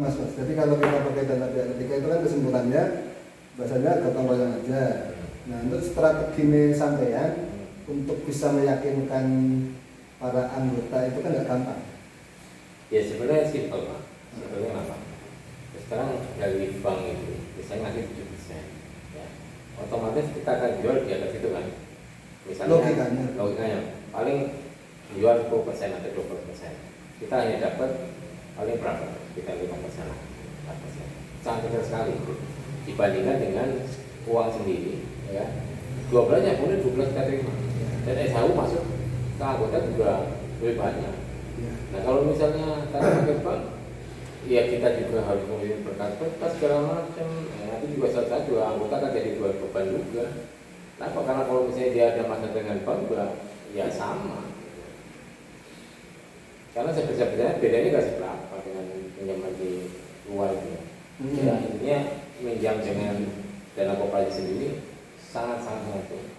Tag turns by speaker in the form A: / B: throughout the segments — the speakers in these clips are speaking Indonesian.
A: Mas. Jadi kalau kita pakai dana pihak ketiga itu kan kesimpulannya bahasanya gotong royong aja. Nah, untuk strategi ini sampean untuk bisa meyakinkan para anggota itu kan nggak gampang.
B: Ya sebenarnya simpel Pak. Sebetulnya apa? Sekarang dari bank itu misalnya ngasih 7%, ya, otomatis kita akan jual di atas itu kan. Misalnya logikanya paling jual 10% atau 20%. Kita hanya dapat paling berapa? Kita 5%, 4%. Sangat kecil sekali dibandingkan dengan uang sendiri, ya. 12-nya pun 12 kita terima. Dan SHU masuk ke anggota juga lebih banyak. Nah kalau misalnya tanpa pakai bank, ya kita juga harus memilih berkas-berkas segala macam. Nanti juga saat juga anggota kan jadi dua beban juga. Kenapa? Karena kalau misalnya dia ada masalah dengan bank, ya sama. Karena sebenarnya bedanya nggak seberapa dengan pinjaman di luar itu. Ya intinya minjam dengan dana koperasi sendiri sangat baik.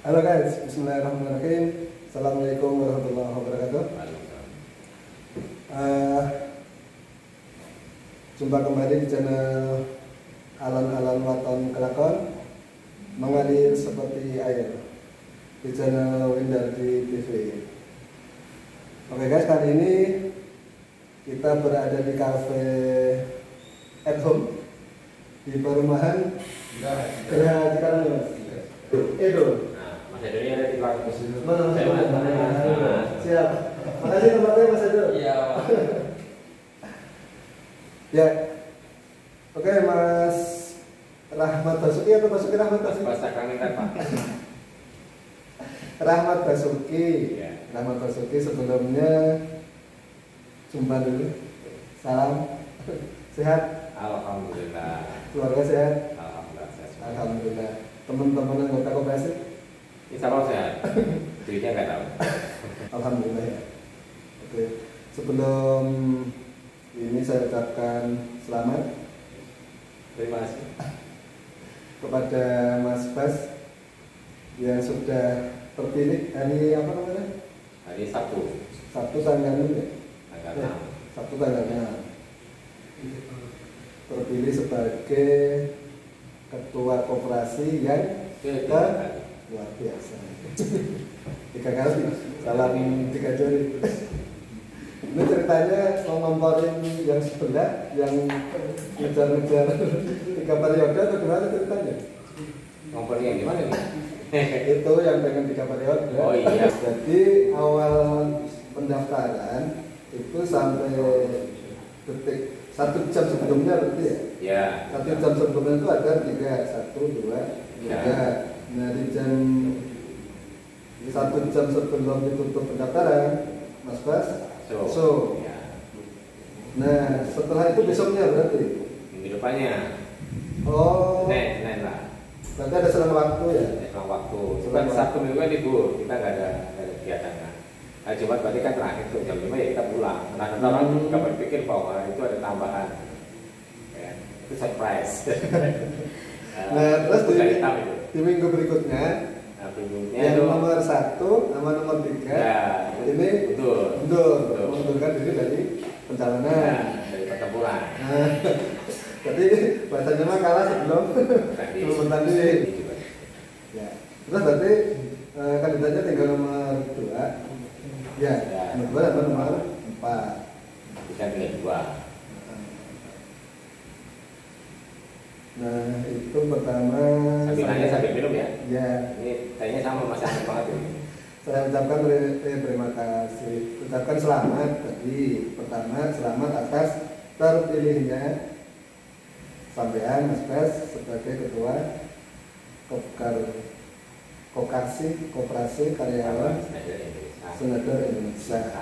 A: Halo guys, bismillahirrahmanirrahim. Assalamualaikum warahmatullahi wabarakatuh. Jumpa kembali di channel Alon-Alon Waton Kelakon, mengalir seperti air, di channel Windardi TV. Oke guys, kali ini kita berada di cafe at home di perumahan Geraha Cikarang. Edo.
B: Mas Edo ini ada di belakang bus itu.
A: Siap. Makasih tempatnya Mas Edo.
B: Iya.
A: Ya. Oke Mas Rahmat Basuki atau Basuki Rahmat Basuki?
B: Bahasa kami kan Pak.
A: Rahmat Basuki.
B: Ya.
A: Rahmat Basuki sebelumnya jumpa dulu. Salam. Sehat?
B: Alhamdulillah.
A: Keluarga sehat?
B: Alhamdulillah.
A: Alhamdulillah. Teman-teman anggota koperasi?
B: Insya Allah sehat. Duitnya nggak tahu.
A: Alhamdulillah ya. Oke. Sebelum ini saya ucapkan selamat.
B: Terima kasih
A: Kepada Mas Bas yang sudah terpilih hari apa namanya?
B: hari Sabtu.
A: Sabtu tanggal 6 ya?
B: Tanggal 6.
A: Sabtu tanggal 6. Terpilih sebagai ketua koperasi yang luar biasa. 3 kali, salam 3 jari. Ini ceritanya mau ngomporin yang sebelah, yang ngejar-ngejar 3 periode atau gimana ceritanya?
B: Ngomporin yang gimana nih?
A: Itu yang pengen 3 periode.
B: Oh iya.
A: Jadi awal pendaftaran itu sampai detik 1 jam sebelumnya berarti ya?
B: Ya.
A: 1 jam sebelumnya itu ada 3, 1, 2, 3. Nah di jam 1 jam sebelum ditutup pendaftaran, Mas Bas, so.
B: Ya.
A: Nah setelah itu besoknya berarti?
B: Minggu depannya.
A: Oh.
B: Senin lah.
A: Berarti ada selang waktu ya?
B: Selang waktu. Bukan Sabtu Minggu kan libur, kita nggak ada kegiatan kan. Nah, Jumat berarti kan terakhir tuh jam 5 ya kita pulang. Nah, orang nggak berpikir bahwa itu ada tambahan. Ya, itu surprise.
A: Nah, terus di minggu berikutnya, yang
B: itu,
A: nomor 1 sama nomor 3
B: ya,
A: ini
B: betul.
A: mengundurkan diri dari pencalonan.
B: Nah, dari pertempuran.
A: Nah, jadi bahasanya mah kalah sebelum bertanding. Ya, terus berarti kandidatnya tinggal nomor 2. Ya, nomor 2 atau nomor 4.
B: Kita pilih 2.
A: Nah, itu pertama.
B: Sambil nanya sambil minum ya.
A: Ya.
B: Ini kayaknya sama Mas Ahmad banget ini.
A: Saya ucapkan terima kasih. Ucapkan selamat tadi. Pertama, selamat atas terpilihnya sampean Mas Bas sebagai ketua Koperasi Karyawan Senator Indonesia.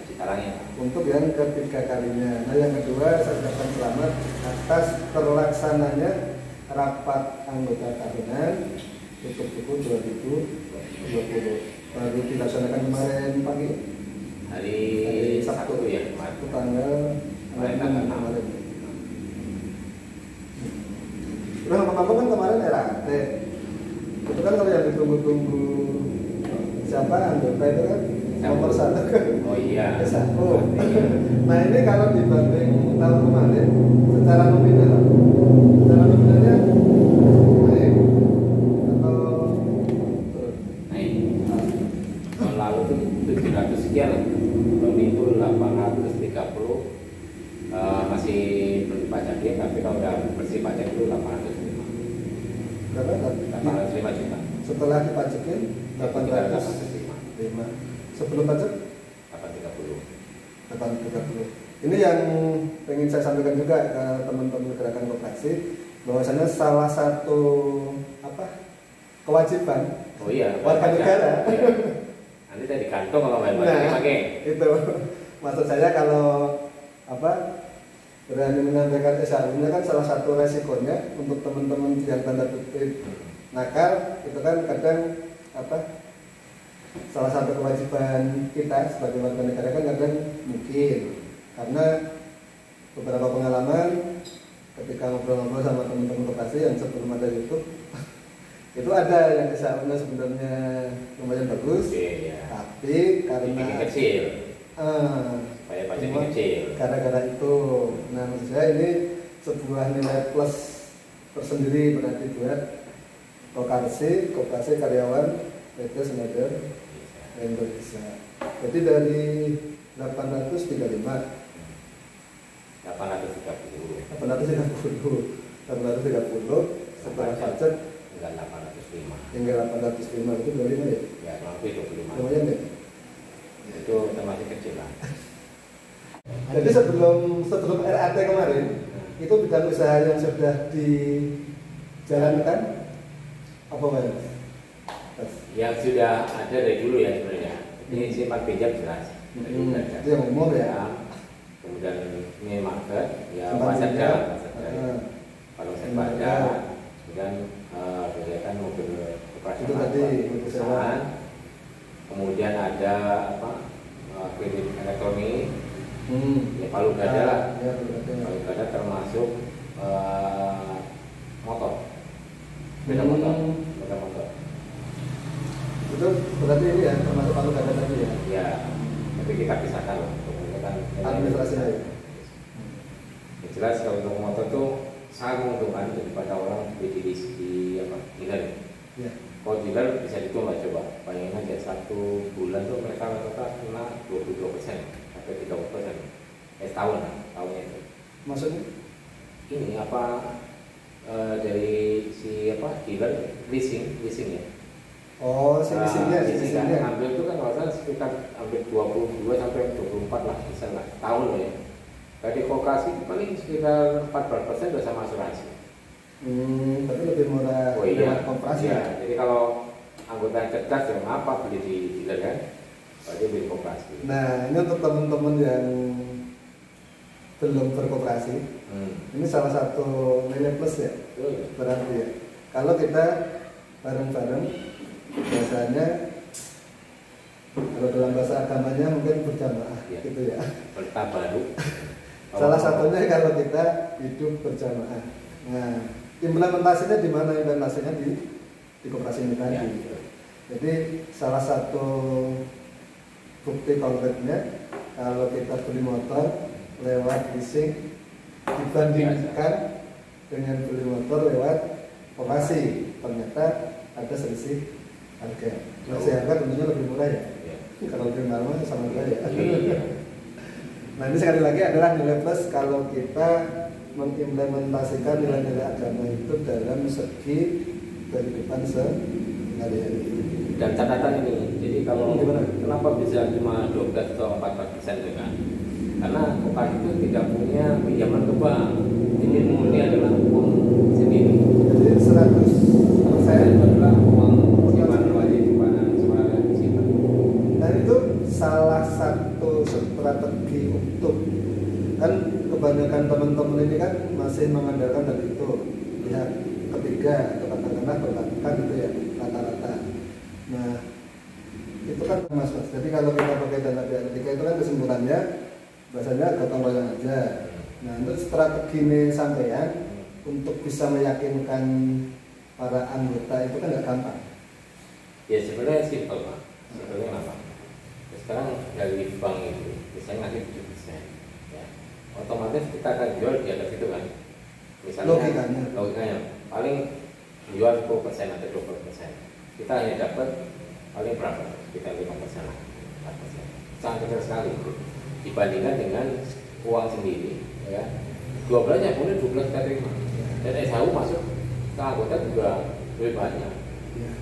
B: Ditalangin.
A: Untuk yang ketiga kalinya. Nah yang kedua saya ucapkan selamat atas terlaksananya rapat anggota tahunan tutup buku 2020. Baru dilaksanakan kemarin pagi.
B: Hari
A: Sabtu
B: ya
A: Sabtu
B: kemarin.
A: tanggal
B: Tanggal 6.
A: kemarin. Nah, pertama kan kemarin RAT. Itu kan kalau yang ditunggu-tunggu siapa anggota itu kan nomor 1 kan.
B: Oh iya.
A: SAO. Nah ini kalau dibanding tahun kemarin secara nominalnya naik atau turun?
B: Naik. Tahun lalu tuh 700 sekian, tahun itu 830. Masih belum dipajakin, tapi kalau udah bersih pajak itu 805.
A: Berapa?
B: 805 juta.
A: Setelah dipajakin 805. Sebelum pajak
B: 830.
A: 830. Ini yang pengen saya sampaikan juga ke teman-teman gerakan koperasi, bahwasanya salah satu kewajiban
B: Oh iya,
A: warga negara.
B: Iya. Nanti saya di kantong kalau main pakai.
A: Itu maksud saya kalau berani menyampaikan SAU-nya kan salah satu resikonya untuk teman-teman yang tanda kutip nakal itu kan kadang salah satu kewajiban kita sebagai warga negara kan kadang mungkin karena beberapa pengalaman ketika ngobrol-ngobrol sama teman-teman koperasi yang sebelum ada YouTube itu ada yang SAU-nya sebenarnya lumayan bagus,
B: ya.
A: tapi karena
B: dibikin kecil. Supaya pajaknya kecil.
A: Gara-gara itu, nah maksud saya ini sebuah nilai plus tersendiri berarti buat koperasi karyawan PT Schneider Indonesia. Jadi dari 835 setelah pajak
B: enggak 805.
A: hingga 805 itu 25 ya?
B: Ya, kurang lebih 25.
A: Lumayan ya?
B: Itu termasuk kecil lah.
A: Jadi sebelum RAT kemarin itu bidang usaha yang sudah dijalankan apa Mas?
B: Yang sudah ada dari dulu ya sebenarnya. Ini simpan pinjam jelas.
A: Itu yang umum ya.
B: Kemudian ini market, ya
A: Simpan
B: pasar
A: pinjam.
B: jalan. Kalau saya baca, kemudian kegiatan mobil
A: Itu tadi mobil sewa.
B: Kemudian ada kredit elektronik. Ya palu gada lah.
A: Ya,
B: Palu gada termasuk motor. Sepeda motor.
A: Itu berarti ini ya termasuk palu gada tadi ya.
B: Ya, tapi kita pisahkan lah untuk menggunakan
A: Administrasinya ya.
B: Yang jelas kalau untuk motor tuh sangat menguntungkan daripada orang beli di dealer.
A: Ya.
B: Kalau dealer bisa dihitung lah, coba bayangin aja 1 bulan tuh mereka rata-rata kena 22% sampai 30%. Setahun lah, tahunnya itu.
A: Maksudnya?
B: Ini dari si dealer leasing ya.
A: Oh, leasingnya.
B: Ambil itu kan kalau salah sekitar hampir 22 sampai 24 lah bisa lah, tahun loh ya. Dari koperasi paling sekitar 14% udah sama asuransi.
A: Tapi lebih murah.
B: Oh iya,
A: koperasi.
B: Iya. Jadi kalau anggota yang cerdas ya apa beli di dealer kan? Berarti beli koperasi.
A: Nah, ini untuk teman-teman yang belum berkoperasi, ini salah satu nilai plus ya. Berarti ya. Kalau kita bareng-bareng, biasanya kalau dalam bahasa agamanya mungkin berjamaah,
B: ya.
A: gitu ya.
B: Bertabaru.
A: Salah satunya kalau kita hidup berjamaah. Nah, implementasinya di mana? Implementasinya di koperasi ini tadi.
B: Ya.
A: Jadi salah satu bukti konkretnya kalau kita beli motor lewat leasing dibandingkan dengan beli motor lewat koperasi, ternyata ada selisih harga. Selisih harga tentunya lebih murah ya. Kalau lebih mahal sama juga ya. Nah ini sekali lagi adalah nilai plus kalau kita mengimplementasikan nilai-nilai agama itu dalam segi kehidupan sehari-hari.
B: Dan catatan ini, jadi kalau kenapa bisa cuma 12 atau 14% itu kan? Karena koperasi itu tidak punya pinjaman ke bank, jadi murni adalah uang sendiri.
A: Jadi 100%
B: adalah uang simpan wajib simpanan suara di situ.
A: Dan itu salah satu strategi untuk, kan kebanyakan teman-teman ini kan masih mengandalkan tadi itu pihak ketiga atau katakanlah perbankan gitu ya rata-rata. Nah itu kan mas, jadi kalau kita pakai dana pihak ketiga itu kan kesimpulannya bahasanya gotong royong aja. Nah untuk strategi ini sampean untuk bisa meyakinkan para anggota itu kan nggak gampang.
B: Ya sebenarnya simpel Pak. Sebenarnya apa? Sekarang dari bank itu misalnya nanti 7%, ya, otomatis kita akan jual di atas itu kan. Misalnya logikanya paling jual 10% atau 20%. Kita hanya dapat paling berapa? Kita 5%, 4%. Sangat kecil sekali itu dibandingkan dengan uang sendiri, ya. 12-nya pun 12 kita terima. Dan SHU masuk ke anggota juga lebih banyak.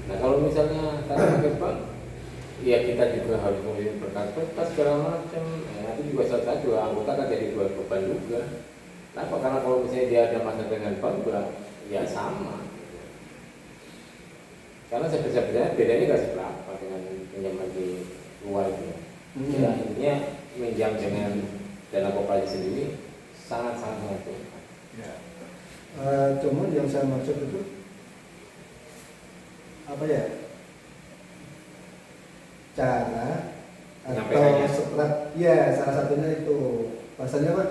B: Nah kalau misalnya tanpa pakai bank, ya kita juga harus memilih berkas-berkas segala macam. Nanti juga saat juga anggota kan jadi dua beban juga. Kenapa? Karena kalau misalnya dia ada masalah dengan bank, ya sama. Karena sebenarnya bedanya nggak seberapa dengan pinjaman di luar itu. Ya, intinya minjam dengan dana koperasi sendiri sangat-sangat menguntungkan.
A: Ya. Cuman yang saya maksud itu apa ya? Cara atau ya salah satunya itu bahasanya Pak,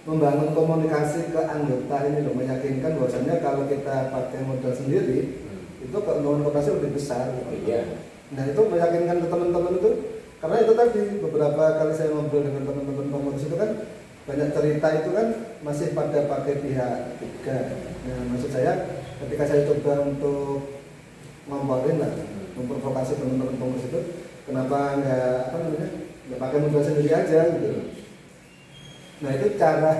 A: membangun komunikasi ke anggota ini loh, meyakinkan bahwasanya kalau kita pakai modal sendiri itu keuntungan koperasi lebih besar gitu.
B: Iya.
A: Nah itu meyakinkan ke teman-teman itu, karena itu tadi beberapa kali saya ngobrol dengan teman-teman pengurus itu kan banyak cerita itu kan masih pada pakai pihak ketiga. Nah maksud saya ketika saya coba untuk ngomporin lah, memprovokasi teman-teman pengurus itu, kenapa nggak nggak pakai modal sendiri aja gitu. Nah itu cara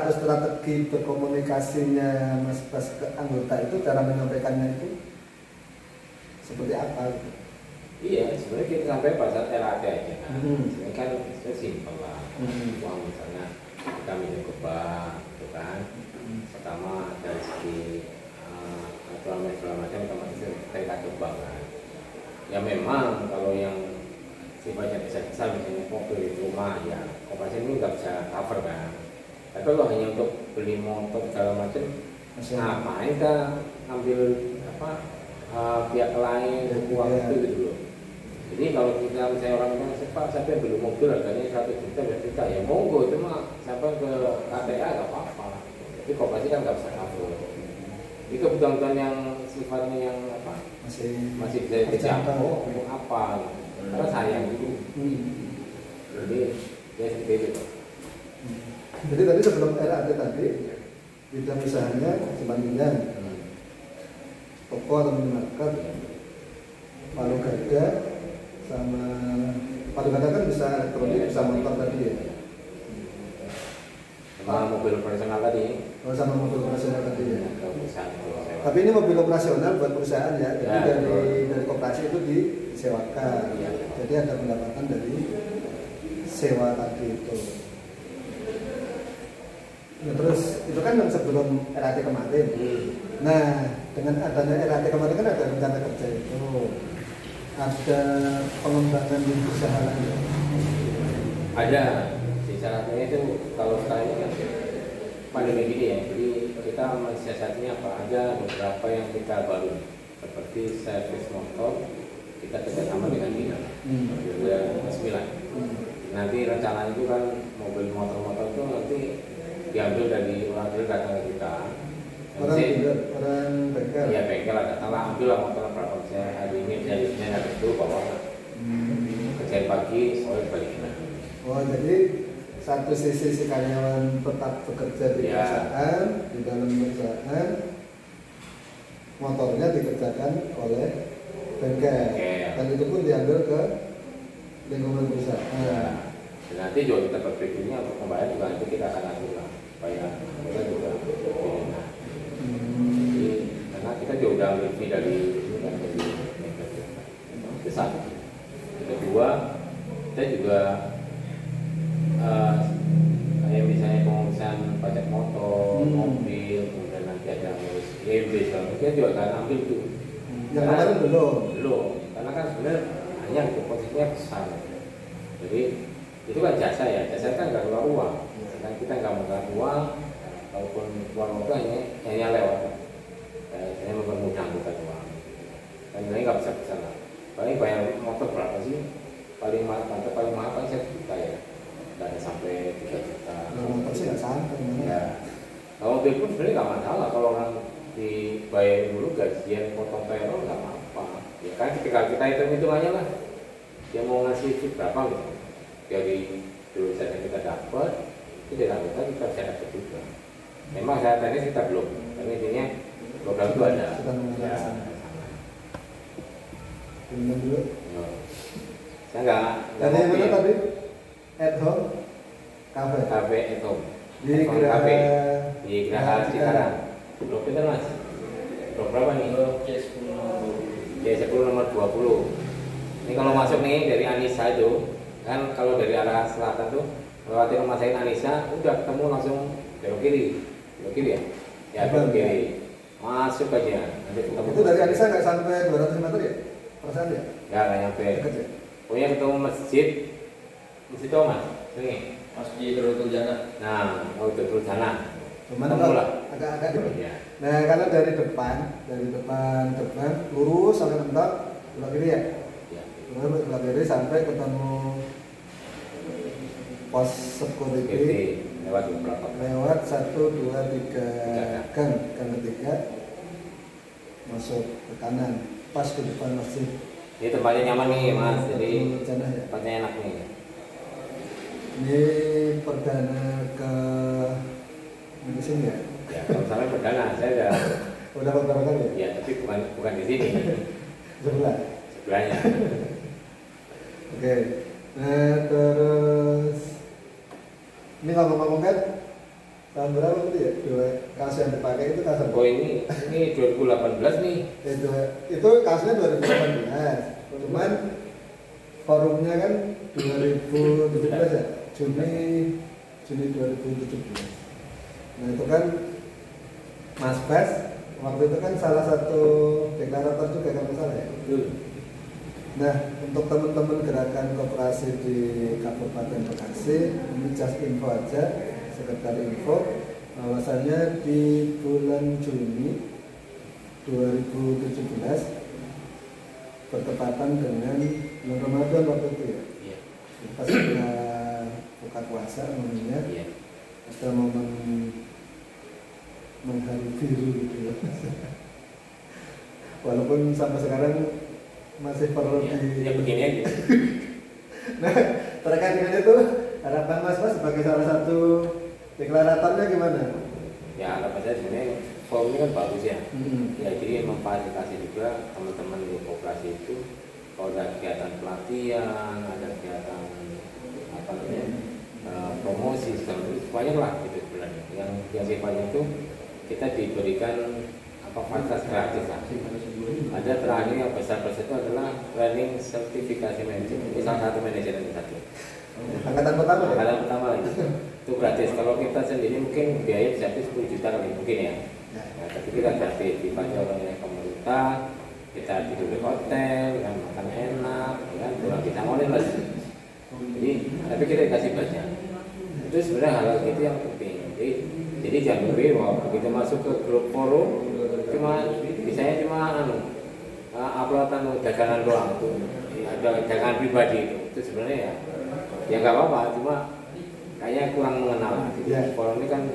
A: atau strategi berkomunikasinya Mas Bas ke anggota itu, cara menyampaikannya itu seperti apa gitu.
B: Iya, sebenarnya kita sampai pada RAD aja kan. Sebenarnya kan simpel lah. Uang misalnya kita minjem ke bank, gitu kan. Pertama dari segi aturan segala macam otomatis kita ke bank kan. Ya memang kalau yang sifatnya besar misalnya mobil, rumah, ya koperasi ini nggak bisa cover kan. Tapi kalau hanya untuk beli motor segala macam, ngapain kita ambil pihak lain uang itu gitu loh. Jadi kalau kita misalnya orang bilang siapa yang beli mobil harganya 100 juta, 2 juta, ya monggo, cuma sampai ke KTA nggak apa-apa. Tapi koperasi kan nggak bisa cover. Ini kebutuhan yang sifatnya yang masih bisa dijangkau untuk apa? Karena sayang gitu. Jadi ya seperti itu.
A: Jadi tadi sebelum RAD tadi bidang usahanya sebandingnya toko atau minimarket, palu gada sama palu gada kan bisa elektronik, bisa motor tadi ya.
B: Sama mobil operasional tadi.
A: Oh sama mobil operasional tadi ya. Tapi ini mobil operasional buat perusahaan ya. Jadi dari koperasi itu disewakan. Ya. Jadi ada pendapatan dari sewa tadi itu. Nah, terus itu kan yang sebelum RAT kemarin. Nah dengan adanya RAT kemarin kan ada rencana kerja itu, ada pengembangan di usaha lain.
B: Ada. Syaratnya itu kalau sekarang ini kan pandemi gini ya, jadi kita mensiasatinya apa? Ada beberapa yang kita baru seperti servis motor kita kerjasama dengan Dinas juga 9. Nanti rencana itu kan mobil motor-motor itu nanti diambil dari orang dealer datang ke kita.
A: Orang bengkel.
B: Ya bengkel ada, datanglah ambil lah motor berapa saya hari ini saya habis itu bawa kerjain pagi sore balik.
A: Oh jadi satu sisi si karyawan tetap bekerja di perusahaan, di dalam perusahaan, motornya dikerjakan oleh bengkel, dan itu pun diambil ke lingkungan perusahaan.
B: Ya. Dan nanti juga kita berpikirnya untuk membayar juga nanti kita akan atur lah supaya kita juga berpikirnya. Jadi karena kita juga udah ambil fee dari itu satu. Kedua, kita juga kayak misalnya pengurusan pajak motor, mobil, kemudian nanti ada ngurus EB, kita juga akan ambil tuh.
A: Yang kemarin belum,
B: karena kan sebenarnya hanya depositnya besar. Jadi itu kan jasa ya, jasa kan nggak keluar uang, sedangkan kita nggak mengeluarkan uang, walaupun keluar uang itu hanya lewat, hanya mempermudah bukan uang, dan ini nggak bisa kesana. Paling bayar motor berapa sih? Paling mahal kan 1 juta ya, nggak ada sampai 3 juta.
A: Motor sih nggak sampai.
B: Ya, kalau mobil pun sebenarnya nggak masalah kalau orang dibayar dulu gajian potong payroll nggak apa-apa. Ya kan ketika kita hitung-hitungannya lah, dia mau ngasih fee berapa gitu. Dari tulisan yang kita dapat itu dari kita bisa dapat juga. Memang saat ini kita belum, tapi intinya program itu ada. Ya,
A: dulu.
B: Saya nggak.
A: Tadi yang mana tadi? At home cafe.
B: Cafe at home.
A: Di Geraha.
B: Di Geraha Cikarang. Blok itu mas. Blok berapa nih? C10 nomor 20. Ini kalau masuk nih dari Anissa itu, kan kalau dari arah selatan tuh melewati rumah saya Anissa, udah ketemu langsung belok kiri ya? Ya belok kiri. Masuk aja. Nanti ketemu.
A: Itu dari Anissa nggak sampai 200 meter ya? Perasaan ya?
B: Nggak nyampe.
A: Dekat ya?
B: Pokoknya ketemu masjid apa mas? Sini.
C: Masjid Darul Jannah.
B: Nah, mau Darul Jannah.
A: Cuman agak-agak dulu.
B: Ya.
A: Nah, kalau dari depan lurus sampai mentok belok kiri ya?
B: Ya.
A: Lurus belok kiri sampai ketemu pos security.
B: Lewat berapa?
A: Lewat 1, 2, 3 gang ketiga masuk ke kanan pas ke depan masjid.
B: Ini tempatnya nyaman nih mas, jadi
A: Jannah ya.
B: tempatnya enak nih.
A: Ini perdana ke di sini ya?
B: Ya, kalau misalnya perdana, saya
A: Udah beberapa kali ya?
B: ya, tapi bukan di sini,
A: Sebelah.
B: sebelahnya.
A: Oke. Nah terus ini ngomong-ngomong kan tahun berapa itu ya? Dua kasus yang dipakai itu kasus
B: Oh ini 2018 nih.
A: itu kasusnya 2018. Cuman forumnya kan 2017 ya? Juni 2017. Nah itu kan Mas Bas waktu itu kan salah satu deklarator juga kan salah ya? Nah untuk teman-teman gerakan koperasi di Kabupaten Bekasi, ini just info aja, sekedar info bahwasannya di bulan Juni 2017 bertepatan dengan bulan Ramadan waktu itu ya.
B: Iya.
A: Pas kita buka puasa namanya,
B: Iya.
A: ada momen menghari biru gitu ya. Walaupun sampai sekarang masih perlu
B: Ya begini aja.
A: Nah, terkait dengan itu, harapan Mas sebagai salah satu deklaratornya gimana?
B: Ya harapan saya sebenarnya forum ini kan bagus ya.
A: Hmm.
B: Ya jadi memfasilitasi juga teman-teman di koperasi itu kalau ada kegiatan pelatihan, ada kegiatan apa namanya promosi segala macam banyak lah gitu sebenarnya. Yang sifatnya itu kita diberikan apa fasilitas gratis lah. Ada terakhir yang besar itu adalah training sertifikasi manajemen. Ini salah satu manajer yang satu.
A: Angkatan pertama ya?
B: Angkatan pertama lagi. Itu gratis. Kalau kita sendiri mungkin biaya bisa 10 juta kali mungkin ya. Nah, tapi kita gratis dipanjang oleh pemerintah. Kita tidur di hotel, kan makan enak, kan pulang kita ngonin lagi. Jadi, tapi kita dikasih banyak. Itu sebenarnya hal gitu yang penting. Jadi jangan bahwa begitu masuk ke grup forum cuma bisanya cuma uploadan dagangan doang itu ada dagangan pribadi itu sebenarnya ya nggak apa-apa cuma kayaknya kurang mengenal gitu.
A: Ya.
B: Forum ini kan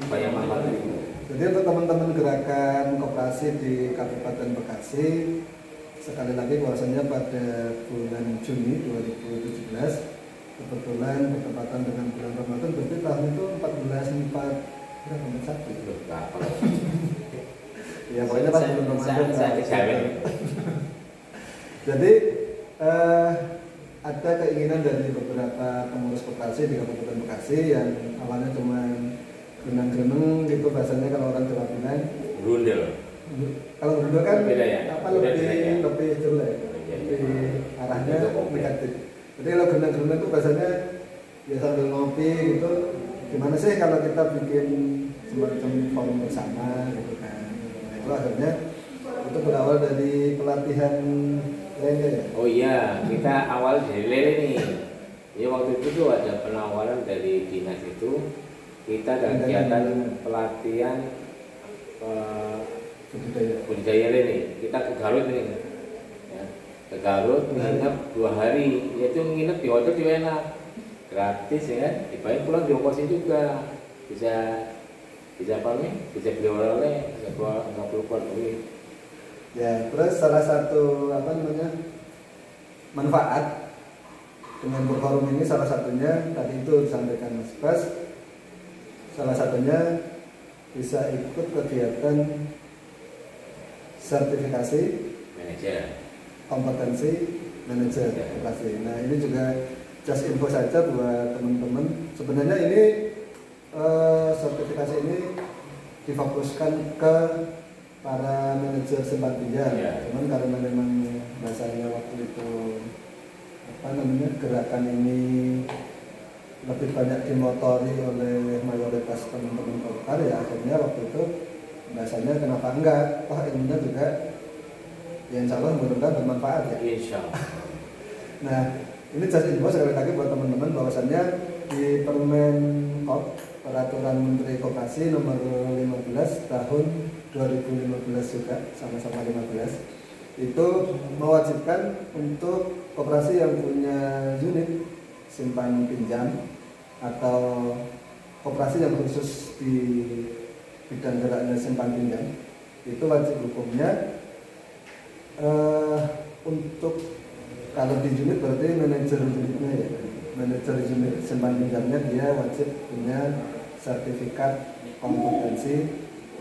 B: banyak manfaat itu.
A: Jadi untuk teman-teman gerakan koperasi di Kabupaten Bekasi, sekali lagi bahwasanya pada bulan Juni 2017 kebetulan bertepatan dengan bulan Ramadan, berarti tahun itu 1441. Ya pokoknya pas bulan Ramadan.
B: Saya kejawen.
A: Jadi ada keinginan dari beberapa pengurus koperasi di Kabupaten Bekasi yang awalnya cuma genang-geneng gitu bahasanya kalau orang Jawa bilang.
B: Grundel.
A: Kalau berdua kan
B: beda ya?
A: apa
B: Beda
A: lebih jelek, lebih arahnya negatif. Jadi kalau genang-geneng itu bahasanya ya sambil ngopi gitu. Gimana sih kalau kita bikin semacam forum bersama gitu kan? Nah, itu akhirnya itu berawal dari pelatihan lele ya.
B: Oh iya, kita awal dari lele nih. Ya waktu itu tuh ada penawaran dari dinas itu, kita ada kegiatan pelatihan budidaya lele. Kita ke Garut nih, ya. Ke Garut nginep 2 hari, yaitu nginep di hotel juga enak, gratis ya kan, dibayar pulang diongkosin juga, bisa apa nih, bisa beli oleh-oleh, bisa nggak perlu keluar duit.
A: Ya, terus salah satu apa namanya manfaat dengan berforum ini, salah satunya tadi itu disampaikan Mas Bas, salah satunya bisa ikut kegiatan sertifikasi
B: Manajer,
A: kompetensi manajer koperasi. Nah ini juga just info saja buat teman-teman. Sebenarnya ini sertifikasi ini difokuskan ke para manajer simpan pinjam. Cuman karena memang bahasanya waktu itu apa namanya, gerakan ini lebih banyak dimotori oleh mayoritas teman-teman golkar, ya akhirnya waktu itu bahasanya kenapa enggak, toh ilmunya juga ya insya Allah mudah-mudahan bermanfaat ya.
B: Insya Allah.
A: Nah ini just info sekali lagi buat teman-teman bahwasannya di Permen Peraturan Menteri Koperasi nomor 15 tahun 2015 juga sama-sama 15 itu mewajibkan untuk koperasi yang punya unit simpan pinjam atau koperasi yang khusus di bidang geraknya simpan pinjam itu wajib hukumnya untuk kalau di unit berarti manajer unitnya ya, manajer unit simpan pinjamnya dia wajib punya sertifikat kompetensi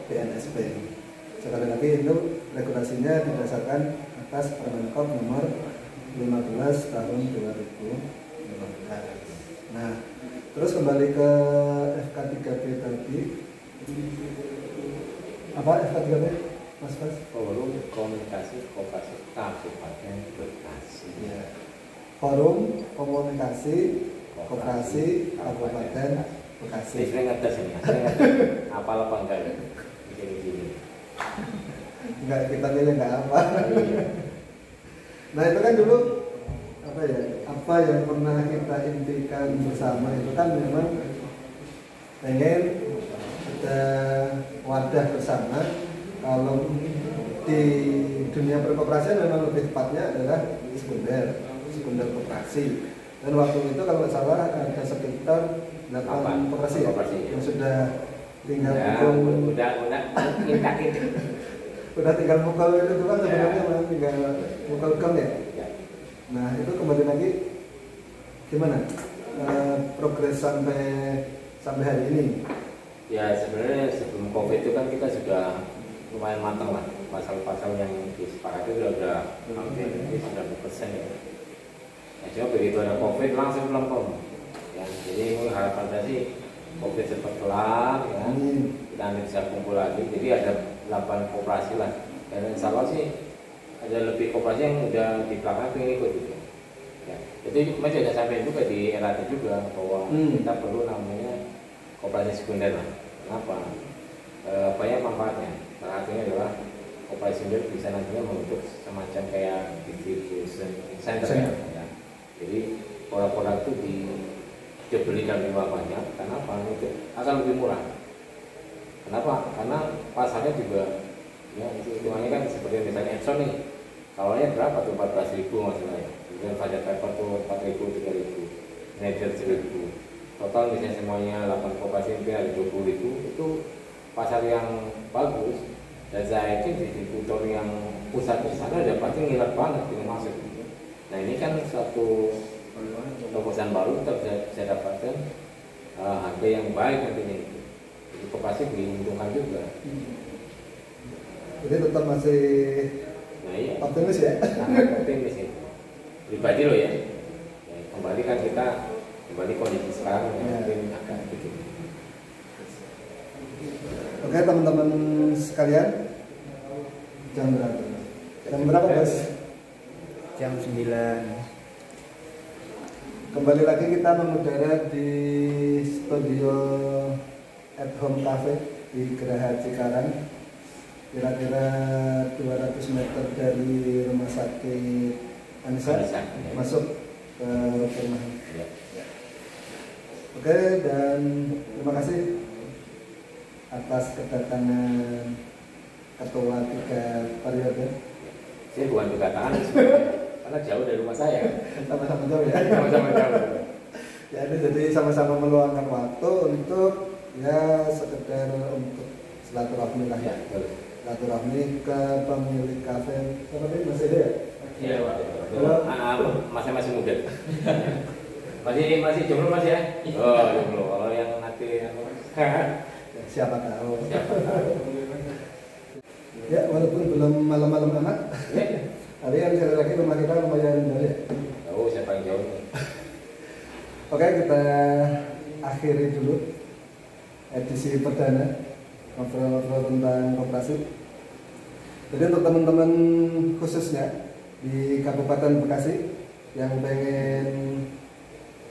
A: BNSP. Sekali lagi itu regulasinya didasarkan atas Permenkop nomor 15 tahun 2015. Nah, terus kembali ke FK3B tadi. Apa FK3B, Mas Bas?
B: Forum Komunikasi Koperasi Kabupaten Bekasi.
A: Ya. Forum Komunikasi Koperasi Kabupaten Bekasi.
B: Saya ngetes ini, apal apa enggak ya? Gini-gini.
A: Enggak, kita milih enggak apa. Nah itu kan dulu apa ya, apa yang pernah kita impikan bersama itu kan memang pengen ada wadah bersama. Kalau di dunia perkoperasian memang lebih tepatnya adalah sekunder koperasi. Dan waktu itu kalau nggak salah ada sekitar 8 koperasi ya, yang sudah tinggal pukul. Udah tinggal pukul itu kan sebenarnya memang tinggal pukul gong ya. Nah itu kembali lagi gimana progres sampai hari ini?
B: Ya sebenarnya sebelum COVID itu kan kita sudah lumayan matang lah, pasal-pasal yang disepakati sudah hampir 90% ya. Nah, cuma begitu ada COVID langsung melempem. Ya, jadi harapan saya sih COVID cepat kelar, ya, kita nanti bisa kumpul lagi. Jadi ada 8 koperasi lah. Dan insya Allah sih ada lebih koperasi yang udah di belakang pengen ikut gitu. Ya, itu kemarin sudah sampai juga di RAT juga bahwa kita perlu namanya koperasi sekunder lah. Kenapa? Banyak manfaatnya. Salah satunya adalah koperasi sekunder bisa nantinya membentuk semacam kayak distribution center ya. Jadi produk-produk itu dibeli dan jual banyak. Kenapa? Itu akan lebih murah. Kenapa? Karena pasarnya juga ya hitungannya kan seperti misalnya Epson nih. Kalaunya berapa tuh 14.000 maksudnya. Kemudian Fajar Paper tuh 4.000, 3.000, Schneider 1.000. Total misalnya semuanya 8 koperasi mungkin ada 20.000. Itu pasar yang bagus. Dan saya yakin distributor yang pusat di sana udah pasti ngiler banget ini masuk. Nah ini kan suatu terobosan baru, kita bisa dapatkan harga yang baik nantinya itu. Jadi koperasi diuntungkan juga.
A: Jadi tetap masih optimis ya?
B: Sangat optimis itu. Pribadi loh ya. Kembali kan kita kembali kondisi sekarang yang mungkin agak gitu.
A: Oke teman-teman sekalian, jam berapa? Jam berapa Bos?
C: Jam 9.
A: Kembali lagi kita mengudara di studio at home cafe di Geraha Cikarang, kira-kira 200 meter dari rumah sakit Anissa, masuk ke rumah. Oke, dan terima kasih atas kedatangan ketua 3 periode.
B: Saya bukan kedatangan, karena jauh dari rumah saya.
A: Sama-sama jauh ya.
B: Sama-sama jauh.
A: Ya, ini jadi sama-sama meluangkan waktu untuk ya sekedar untuk silaturahmi lah ya. Silaturahmi ke pemilik kafe. Seperti masih ada ya?
B: Iya, Pak. Masih muda. Masih jomblo Mas ya? Oh, jomblo. Kalau yang nanti
A: Siapa tahu.
B: siapa tahu.
A: Ya, walaupun belum malam-malam amat. Tapi yang sekali lagi rumah kita lumayan jauh ya.
B: Oh, siapa yang jauh nih?
A: Oke, kita akhiri dulu edisi perdana ngobrol-ngobrol tentang koperasi. Jadi untuk teman-teman khususnya di Kabupaten Bekasi yang pengen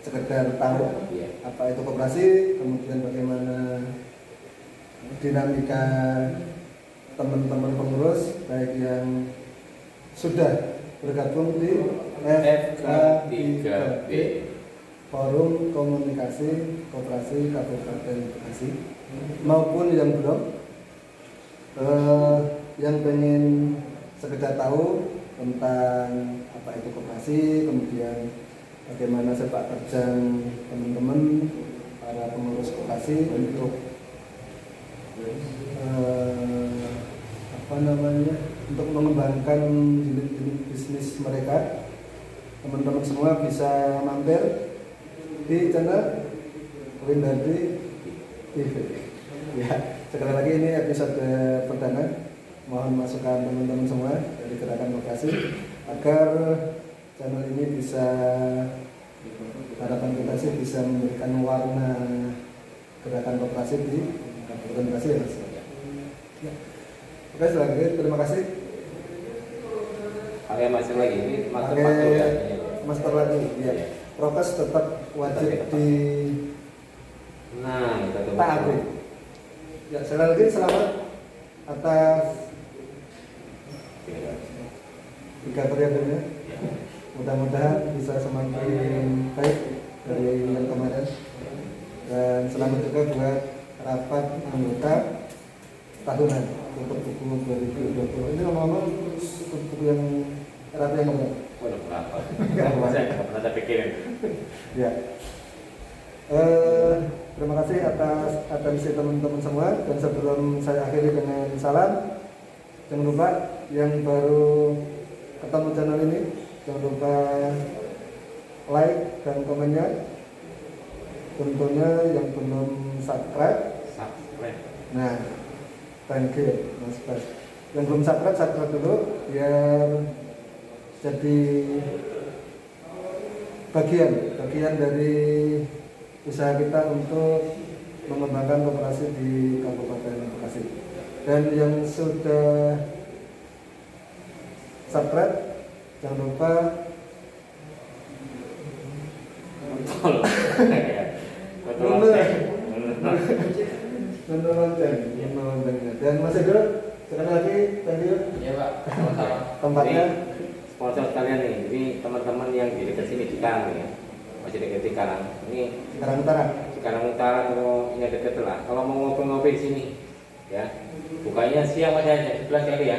A: sekedar tahu apa itu koperasi, kemudian bagaimana dinamika teman-teman pengurus baik yang sudah bergabung di FK3B Forum Komunikasi Koperasi Kabupaten Bekasi maupun yang belum yang pengen sekedar tahu tentang apa itu koperasi, kemudian bagaimana sepak terjang teman-teman para pengurus koperasi untuk untuk mengembangkan unit-unit bisnis mereka. Teman-teman semua bisa mampir di channel Windardi TV. Ya, sekali lagi ini episode perdana. Mohon masukan teman-teman semua dari Gerakan Koperasi agar channel ini bisa, harapan kita sih bisa memberikan warna Gerakan Koperasi di Kabupaten Bekasi ya. Oke, selanjutnya terima kasih.
B: Oke, masih lagi ini master ya.
A: Master lagi, ya. Prokes tetap wajib di taati. Ya, sekali lagi selamat atas 3 periodenya. Mudah-mudahan bisa semakin baik dari yang kemarin. Dan selamat juga buat rapat anggota tahunan untuk buku 2020. Ini ngomong-ngomong buku yang rapat yang kemarin.
B: Waduh, berapa? Nggak pernah saya pikirin.
A: Ya. Terima kasih atas atensi teman-teman semua, dan sebelum saya akhiri dengan salam, jangan lupa yang baru ketemu channel ini jangan lupa like dan komennya. Tentunya yang belum subscribe. Nah, thank you Mas Bas. Yang belum subscribe dulu biar jadi bagian dari usaha kita untuk mengembangkan koperasi di Kabupaten Bekasi. Dan yang sudah subscribe jangan lupa lonceng. Dan Mas Edo, sekali lagi thank you.
B: Iya Pak, sama-sama.
A: Tempatnya
B: sponsor sekalian nih, jadi teman-teman yang di dekat sini di Karang ya, masih dekat di Karang. Ini Cikarang Utara kalau ini dekat lah. Kalau mau ngopi-ngopi di sini, ya, bukanya siang aja 11 kali ya,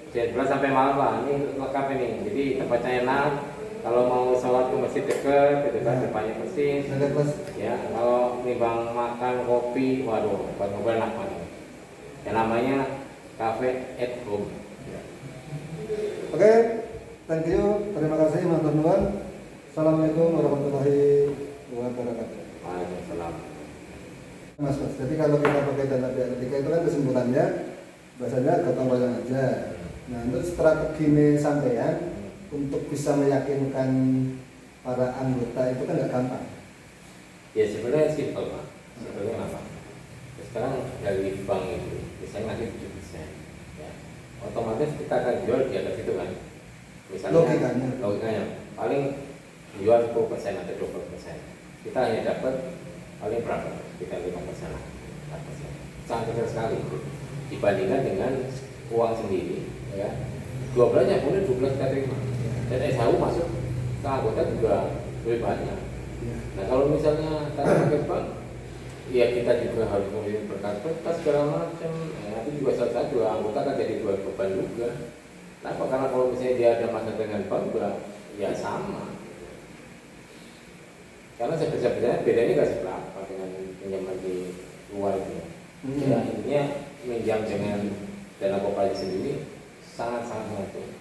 B: 11 sampai malam lah. Ini lengkap ini. Jadi tempatnya enak. Kalau mau sholat ke masjid dekat, depannya persis. Ya, kalau nimbang makan kopi, waduh, buat enak banget. Yang namanya Cafe at Home.
A: Oke, thank you, terima kasih Mas Nuan. Assalamualaikum warahmatullahi wabarakatuh.
B: Waalaikumsalam.
A: Mas, jadi kalau kita pakai dana dialektika itu kan kesimpulannya bahasanya gotong royong aja. Nah, untuk strategi ini sampean untuk bisa meyakinkan para anggota itu kan nggak gampang.
B: Ya sebenarnya simpel Pak. Sebetulnya apa? Sekarang dari bank itu misalnya ngasih 7%, ya, otomatis kita akan jual di atas itu kan. Misalnya logikanya paling jual 10% atau 20%. Kita hanya dapat paling berapa? Kita 5% lah. Sangat kecil sekali dibandingkan dengan uang sendiri, ya. 12-nya boleh 12 kita terima. Dan SHU masuk ke anggota juga lebih banyak.
A: Ya.
B: Nah kalau misalnya karena pakai bank, ya kita juga harus membeli berkas-berkas segala macam. Nah, itu juga salah satu anggota kan jadi dua beban juga. Kenapa? Karena kalau misalnya dia ada masalah dengan bank, ya sama. Karena sebesar-besarnya bedanya nggak seberapa dengan pinjaman di luar itu. Ya intinya minjam dengan dana koperasi sendiri sangat-sangat menguntungkan.